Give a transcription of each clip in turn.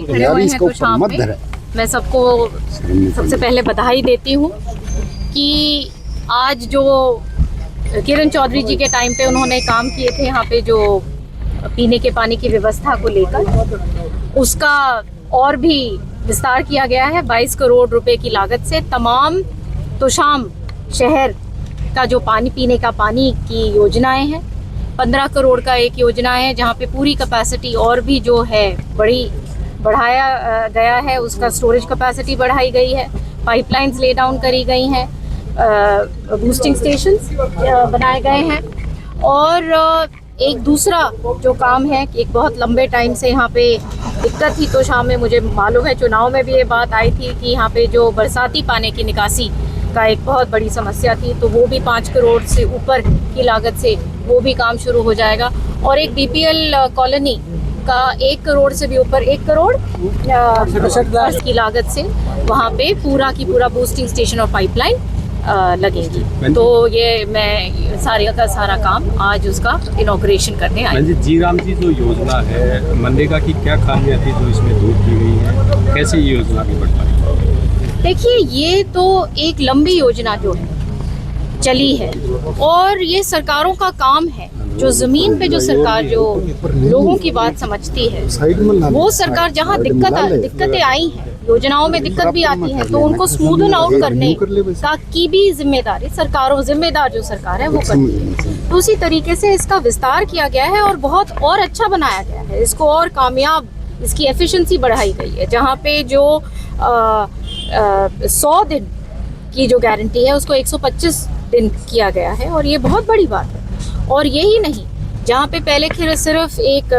खड़े हुए हैं तो शाम में मैं सबको सबसे पहले बधाई देती हूँ कि आज जो किरण चौधरी जी के टाइम पे उन्होंने काम किए थे यहाँ पे जो पीने के पानी की व्यवस्था को लेकर, उसका और भी विस्तार किया गया है। 22 करोड़ रुपए की लागत से तमाम तोशाम शहर का जो पानी पीने का पानी की योजनाएं हैं, 15 करोड़ का एक योजना है जहाँ पे पूरी कैपेसिटी और भी जो है बढ़ाया गया है, उसका स्टोरेज कैपेसिटी बढ़ाई गई है, पाइपलाइंस ले डाउन करी गई हैं, बूस्टिंग स्टेशंस बनाए गए हैं। और एक दूसरा जो काम है कि एक बहुत लंबे टाइम से यहाँ पे दिक्कत थी, तो शाम में मुझे मालूम है चुनाव में भी ये बात आई थी कि यहाँ पे जो बरसाती पानी की निकासी का एक बहुत बड़ी समस्या थी, तो वो भी 5 करोड़ से ऊपर की लागत से वो भी काम शुरू हो जाएगा। और एक बीपीएल कॉलोनी का 1 करोड़ से भी ऊपर 1 करोड़ की लागत से वहाँ पे पूरा की पूरा बूस्टिंग स्टेशन और पाइपलाइन लगेगी। तो ये मैं सारा काम आज उसका इनॉग्रेशन करने आई। जी राम जी, जो योजना है मनरेगा की, क्या खामियां थी जो इसमें दूर की गई है, कैसे ये योजना आगे बढ़ पाएगी? देखिए, ये तो एक लंबी योजना जो है चली है और ये सरकारों का काम है। जो जमीन पे जो सरकार जो लोगों की बात समझती है, वो सरकार जहाँ दिक्कतें आई हैं, योजनाओं में दिक्कत भी आती है, तो उनको स्मूथन आउट करने का की भी जिम्मेदार जो सरकार है वो करती है। तो उसी तरीके से इसका विस्तार किया गया है और बहुत और अच्छा बनाया गया है। इसको और कामयाब, इसकी एफिशिएंसी बढ़ाई गई है। जहाँ पे जो 100 दिन की जो गारंटी है उसको 125 दिन किया गया है और ये बहुत बड़ी बात है। और यही नहीं, जहाँ पे पहले सिर्फ एक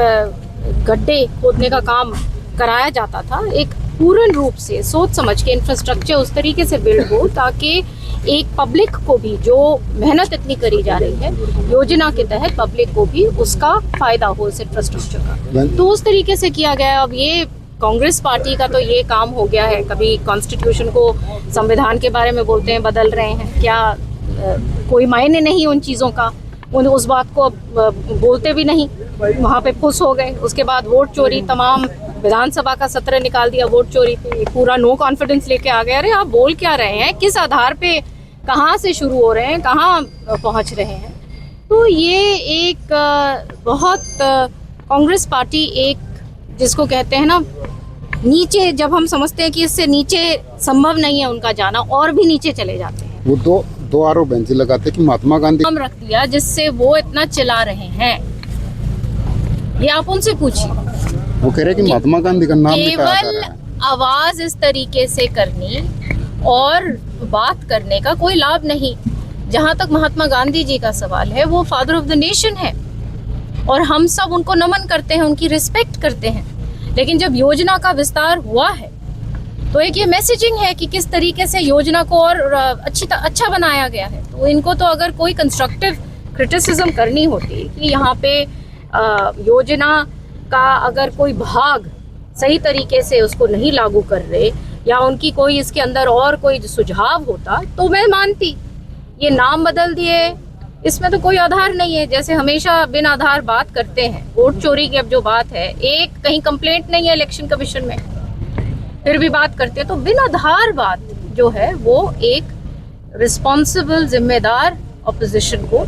गड्ढे खोदने का काम कराया जाता था, एक पूर्ण रूप से सोच समझ के इंफ्रास्ट्रक्चर उस तरीके से बिल्ड हो ताकि एक पब्लिक को भी, जो मेहनत इतनी करी जा रही है योजना के तहत, पब्लिक को भी उसका फायदा हो इस इंफ्रास्ट्रक्चर का, तो उस तरीके से किया गया। अब ये कांग्रेस पार्टी का तो ये काम हो गया है, कभी कॉन्स्टिट्यूशन को, संविधान के बारे में बोलते हैं बदल रहे हैं, क्या कोई मायने नहीं उन चीज़ों का, उस बात को बोलते भी नहीं, वहाँ पे फुस हो गए। उसके बाद वोट चोरी, तमाम विधानसभा का सत्र निकाल दिया वोट चोरी पे, पूरा नो कॉन्फिडेंस लेके आ गए। अरे आप बोल क्या रहे हैं, किस आधार पे, कहाँ से शुरू हो रहे हैं, कहाँ पहुँच रहे हैं? तो ये एक बहुत कांग्रेस पार्टी एक जिसको कहते हैं ना नीचे, जब हम समझते हैं कि इससे नीचे संभव नहीं है उनका जाना, और भी नीचे चले जाते हैं। वो दो आरोप बेंच लगाते कि महात्मा गांधी नाम रख दिया जिससे वो इतना चिल्ला रहे हैं, ये आप उनसे पूछिए। वो कह रहे कि महात्मा गांधी का नाम केवल आवाज इस तरीके से करनी और बात करने का कोई लाभ नहीं। जहां तक महात्मा गांधी जी का सवाल है, वो फादर ऑफ द नेशन है और हम सब उनको नमन करते हैं, उनकी रिस्पेक्ट करते हैं। लेकिन जब योजना का विस्तार हुआ है तो एक ये मैसेजिंग है कि किस तरीके से योजना को और अच्छा बनाया गया है। तो इनको तो अगर कोई कंस्ट्रक्टिव क्रिटिसिज्म करनी होती कि यहाँ पे योजना का अगर कोई भाग सही तरीके से उसको नहीं लागू कर रहे, या उनकी कोई इसके अंदर और कोई सुझाव होता, तो मैं मानती। ये नाम बदल दिए, इसमें तो कोई आधार नहीं है। जैसे हमेशा बिन आधार बात करते हैं, वोट चोरी की अब जो बात है, एक कहीं कंप्लेंट नहीं है इलेक्शन कमीशन में, फिर भी बात करते हैं। तो बिन आधार बात जो है वो एक रिस्पॉन्सिबल, जिम्मेदार ऑपोजिशन को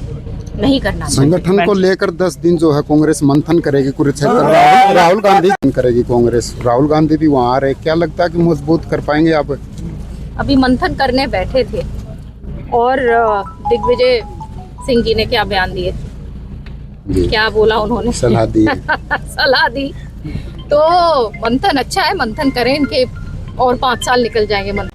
नहीं करना। संगठन को लेकर 10 दिन जो है कांग्रेस मंथन करेगी कुरुक्षेत्र। राहुल गांधी करेगी कांग्रेस, राहुल गांधी भी वहाँ आ रहे, क्या लगता है कि मजबूत कर पाएंगे आप? अभी मंथन करने बैठे थे और दिग्विजय सिंह जी ने क्या बयान दिए, क्या बोला उन्होंने? सलाह दी सलाह दी। तो मंथन अच्छा है, मंथन करें, इनके और 5 साल निकल जाएंगे मंथन।